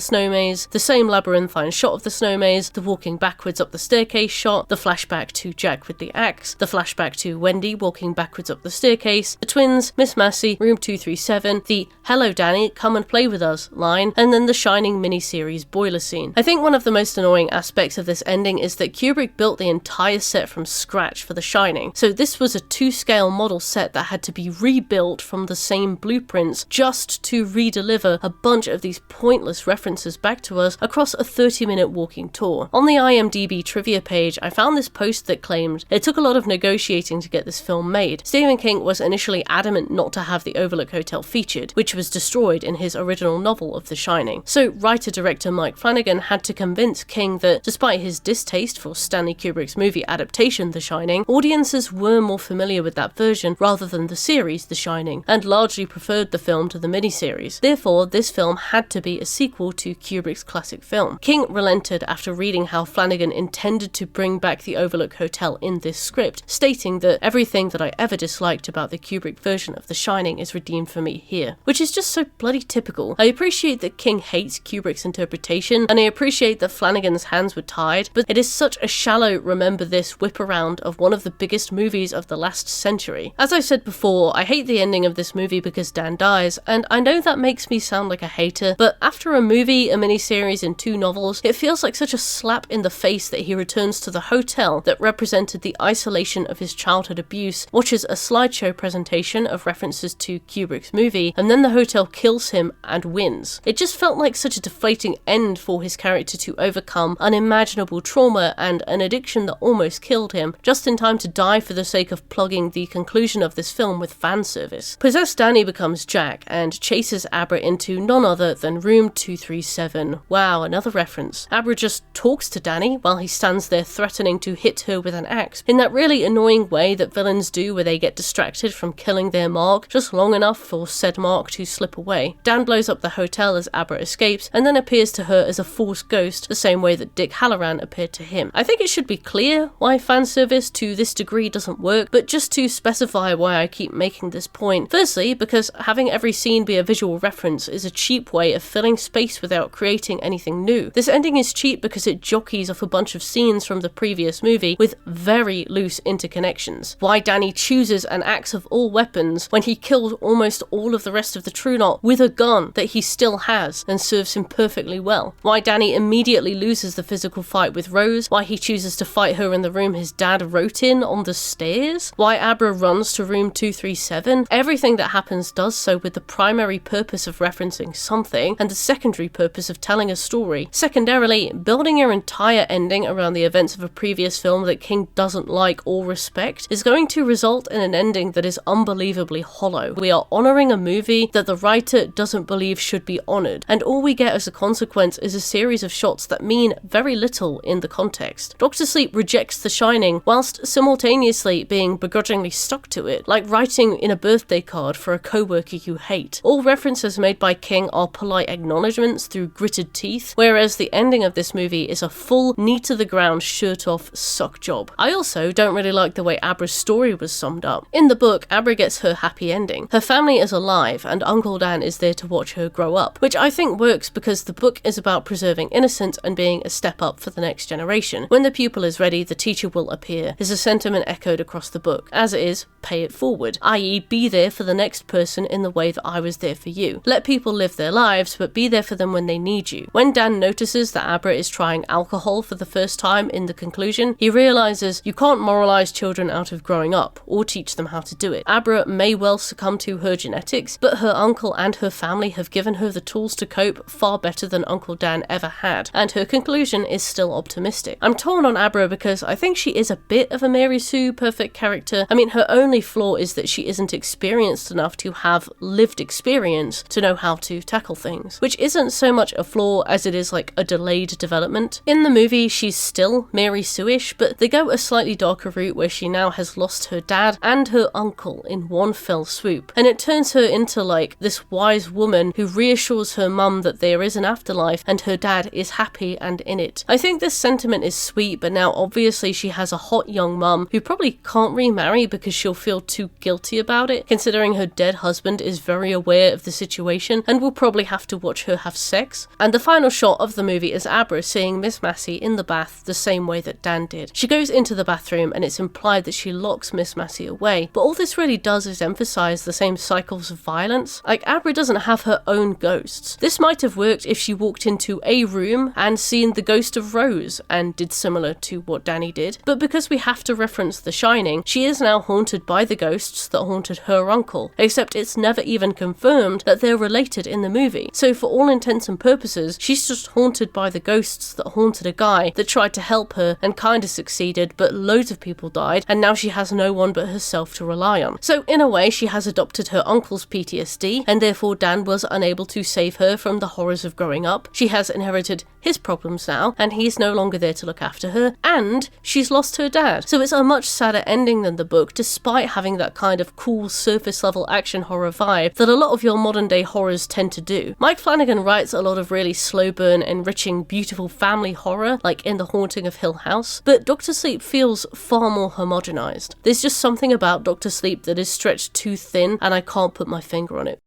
snow maze, the same labyrinthine shot of the snow maze, the walking backwards up the staircase shot, the flashback to Jack with the axe, the flashback to Wendy walking backwards up the staircase, the twins, Miss Massey, room 237, the "Hello Danny, come and play with us" line, and then the Shining miniseries boiler scene. I think one of the most annoying aspects of this ending is that Kubrick built the entire set from scratch scratch for The Shining. So this was a 2-scale model set that had to be rebuilt from the same blueprints just to redeliver a bunch of these pointless references back to us across a 30-minute walking tour. On the IMDb trivia page, I found this post that claimed it took a lot of negotiating to get this film made. Stephen King was initially adamant not to have the Overlook Hotel featured, which was destroyed in his original novel of The Shining. So writer-director Mike Flanagan had to convince King that, despite his distaste for Stanley Kubrick's movie adaptation The Shining, audiences were more familiar with that version rather than the series The Shining, and largely preferred the film to the miniseries. Therefore, this film had to be a sequel to Kubrick's classic film. King relented after reading how Flanagan intended to bring back the Overlook Hotel in this script, stating that everything that I ever disliked about the Kubrick version of The Shining is redeemed for me here. Which is just so bloody typical. I appreciate that King hates Kubrick's interpretation, and I appreciate that Flanagan's hands were tied, but it is such a shallow remember this whip around of one of the biggest movies of the last century. As I said before, I hate the ending of this movie because Dan dies, and I know that makes me sound like a hater, but after a movie, a miniseries, and 2 novels, it feels like such a slap in the face that he returns to the hotel that represented the isolation of his childhood abuse, watches a slideshow presentation of references to Kubrick's movie, and then the hotel kills him and wins. It just felt like such a deflating end for his character to overcome unimaginable trauma and an addiction that almost killed him, just in time to die for the sake of plugging the conclusion of this film with fan service. Possessed Danny becomes Jack and chases Abra into none other than room 237. Wow, another reference. Abra just talks to Danny while he stands there threatening to hit her with an axe, in that really annoying way that villains do where they get distracted from killing their mark just long enough for said mark to slip away. Dan blows up the hotel as Abra escapes, and then appears to her as a false ghost, the same way that Dick Hallorann appeared to him. I think it should be clear why fan service to this degree doesn't work, but just to specify why I keep making this point. Firstly, because having every scene be a visual reference is a cheap way of filling space without creating anything new. This ending is cheap because it jockeys off a bunch of scenes from the previous movie with very loose interconnections. Why Danny chooses an axe of all weapons when he kills almost all of the rest of the True Knot with a gun that he still has and serves him perfectly well. Why Danny immediately loses the physical fight with Rose. Why he chooses to fight her in the room his dad wrote in on the stairs. Why Abra runs to room 237. Everything that happens does so with the primary purpose of referencing something and the secondary purpose of telling a story. Secondarily, building your entire ending around the events of a previous film that King doesn't like or respect is going to result in an ending that is unbelievably hollow. We are honouring a movie that the writer doesn't believe should be honoured, and all we get as a consequence is a series of shots that mean very little in the context. Dr. Sleep rejects The Shining whilst simultaneously being begrudgingly stuck to it, like writing in a birthday card for a co-worker you hate. All references made by King are polite acknowledgements through gritted teeth, whereas the ending of this movie is a full, knee-to-the-ground, shirt-off suck job. I also don't really like the way Abra's story was summed up. In the book, Abra gets her happy ending. Her family is alive, and Uncle Dan is there to watch her grow up, which I think works because the book is about preserving innocence and being a step up for the next generation. When the pupil is ready, the teacher will appear, is a sentiment echoed across the book, as it is, pay it forward, i.e. be there for the next person in the way that I was there for you. Let people live their lives, but be there for them when they need you. When Dan notices that Abra is trying alcohol for the first time in the conclusion, he realises you can't moralise children out of growing up, or teach them how to do it. Abra may well succumb to her genetics, but her uncle and her family have given her the tools to cope far better than Uncle Dan ever had, and her conclusion is still optimistic. I'm torn on Abra because I think she is a bit of a Mary Sue perfect character. I mean, her only flaw is that she isn't experienced enough to have lived experience to know how to tackle things, which isn't so much a flaw as it is like a delayed development. In the movie, she's still Mary Sue-ish, but they go a slightly darker route where she now has lost her dad and her uncle in one fell swoop, and it turns her into like this wise woman who reassures her mum that there is an afterlife and her dad is happy and in it. I think this sentiment is sweet, but now obviously she has a hot young mum who probably can't remarry because she'll feel too guilty about it, considering her dead husband is very aware of the situation and will probably have to watch her have sex. And the final shot of the movie is Abra seeing Miss Massey in the bath the same way that Dan did. She goes into the bathroom and it's implied that she locks Miss Massey away, but all this really does is emphasise the same cycles of violence. Like, Abra doesn't have her own ghosts. This might have worked if she walked into a room and seen the ghost of Rose and did similar to what Danny did, but because we we have to reference The Shining, she is now haunted by the ghosts that haunted her uncle, except it's never even confirmed that they're related in the movie. So for all intents and purposes, she's just haunted by the ghosts that haunted a guy that tried to help her and kinda succeeded, but loads of people died, and now she has no one but herself to rely on. So in a way, she has adopted her uncle's PTSD, and therefore Dan was unable to save her from the horrors of growing up. She has inherited his problems now, and he's no longer there to look after her, and she's lost her dad. So it's a much sadder ending than the book, despite having that kind of cool surface level action horror vibe that a lot of your modern day horrors tend to do. Mike Flanagan writes a lot of really slow burn, enriching, beautiful family horror, like in The Haunting of Hill House, but Doctor Sleep feels far more homogenized. There's just something about Doctor Sleep that is stretched too thin, and I can't put my finger on it.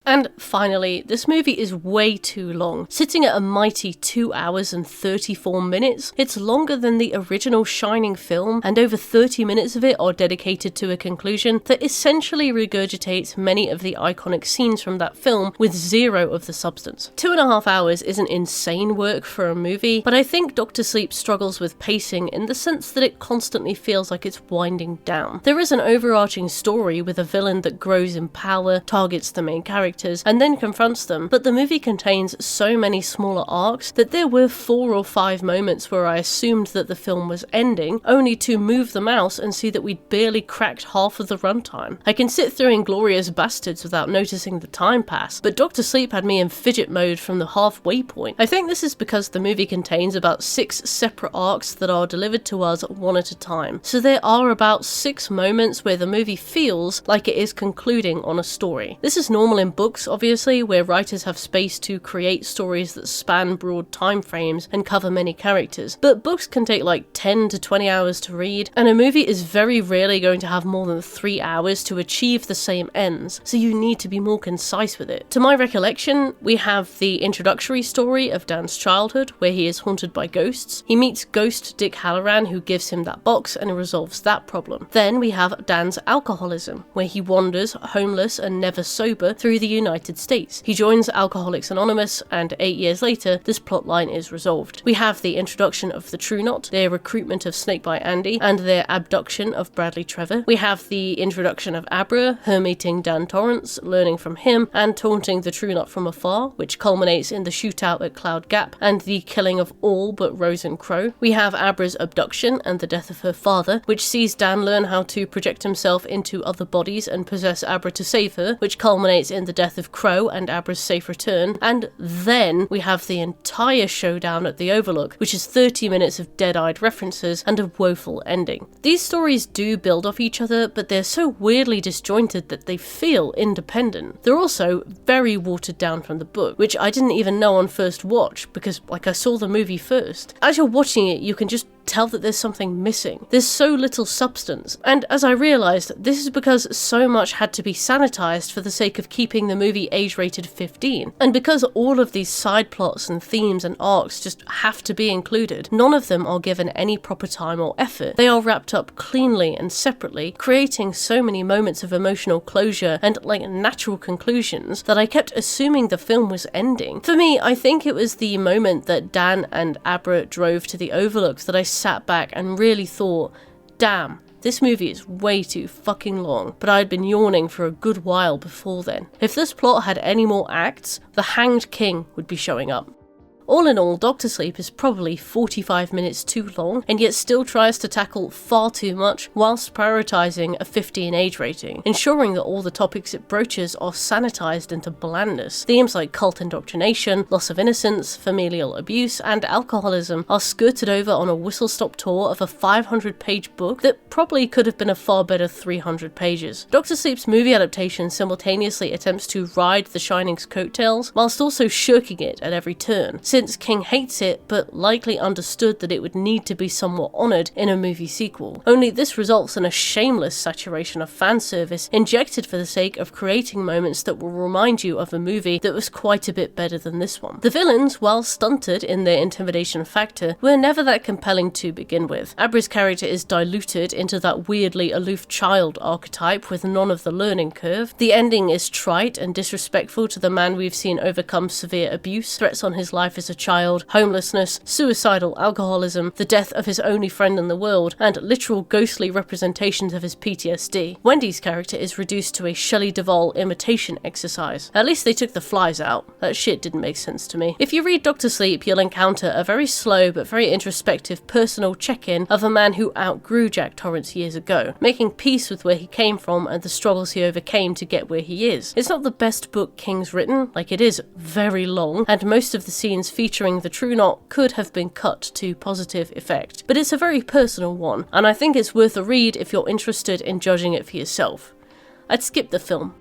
And finally, this movie is way too long, sitting at a mighty 2 hours and 34 minutes. It's longer than the original Shining film, and over 30 minutes of it are dedicated to a conclusion that essentially regurgitates many of the iconic scenes from that film with zero of the substance. 2.5 hours isn't insane work for a movie, but I think Doctor Sleep struggles with pacing in the sense that it constantly feels like it's winding down. There is an overarching story with a villain that grows in power, targets the main character, and then confronts them, but the movie contains so many smaller arcs that there were 4 or 5 moments where I assumed that the film was ending, only to move the mouse and see that we'd barely cracked half of the runtime. I can sit through Inglourious Bastards without noticing the time pass, but Doctor Sleep had me in fidget mode from the halfway point. I think this is because the movie contains about 6 separate arcs that are delivered to us one at a time, so there are about 6 moments where the movie feels like it is concluding on a story. This is normal in books, obviously, where writers have space to create stories that span broad time frames and cover many characters, but books can take like 10 to 20 hours to read, and a movie is very rarely going to have more than 3 hours to achieve the same ends, so you need to be more concise with it. To my recollection, we have the introductory story of Dan's childhood, where he is haunted by ghosts. He meets Ghost Dick Hallorann, who gives him that box and resolves that problem. Then we have Dan's alcoholism, where he wanders, homeless and never sober, through the United States. He joins Alcoholics Anonymous, and 8 years later, this plotline is resolved. We have the introduction of the True Knot, their recruitment of Snakebite Andy, and their abduction of Bradley Trevor. We have the introduction of Abra, her meeting Dan Torrance, learning from him, and taunting the True Knot from afar, which culminates in the shootout at Cloud Gap, and the killing of all but Rose and Crow. We have Abra's abduction and the death of her father, which sees Dan learn how to project himself into other bodies and possess Abra to save her, which culminates in the death of Crow and Abra's safe return. And then we have the entire showdown at the Overlook, which is 30 minutes of dead-eyed references and a woeful ending. These stories do build off each other, but they're so weirdly disjointed that they feel independent. They're also very watered down from the book, which I didn't even know on first watch, because I saw the movie first. As you're watching it, you can just tell that there's something missing. There's so little substance, and as I realised, this is because so much had to be sanitized for the sake of keeping the movie age-rated 15, and because all of these side plots and themes and arcs just have to be included, none of them are given any proper time or effort. They are wrapped up cleanly and separately, creating so many moments of emotional closure and natural conclusions that I kept assuming the film was ending. For me, I think it was the moment that Dan and Abra drove to the Overlook that I sat back and really thought, damn, this movie is way too fucking long, but I had been yawning for a good while before then. If this plot had any more acts, the Hanged King would be showing up. All in all, Doctor Sleep is probably 45 minutes too long, and yet still tries to tackle far too much whilst prioritising a 15 age rating, ensuring that all the topics it broaches are sanitized into blandness. Themes like cult indoctrination, loss of innocence, familial abuse, and alcoholism are skirted over on a whistle-stop tour of a 500-page book that probably could have been a far better 300 pages. Doctor Sleep's movie adaptation simultaneously attempts to ride The Shining's coattails, whilst also shirking it at every turn, since King hates it, but likely understood that it would need to be somewhat honoured in a movie sequel. Only this results in a shameless saturation of fan service injected for the sake of creating moments that will remind you of a movie that was quite a bit better than this one. The villains, while stunted in their intimidation factor, were never that compelling to begin with. Abra's character is diluted into that weirdly aloof child archetype with none of the learning curve. The ending is trite and disrespectful to the man we've seen overcome severe abuse, threats on his life as as a child, homelessness, suicidal alcoholism, the death of his only friend in the world, and literal ghostly representations of his PTSD. Wendy's character is reduced to a Shelley Duvall imitation exercise. At least they took the flies out. That shit didn't make sense to me. If you read Dr. Sleep, you'll encounter a very slow but very introspective personal check-in of a man who outgrew Jack Torrance years ago, making peace with where he came from and the struggles he overcame to get where he is. It's not the best book King's written, like it is very long, and most of the scenes featuring the True Knot could have been cut to positive effect, but it's a very personal one, and I think it's worth a read if you're interested in judging it for yourself. I'd skip the film.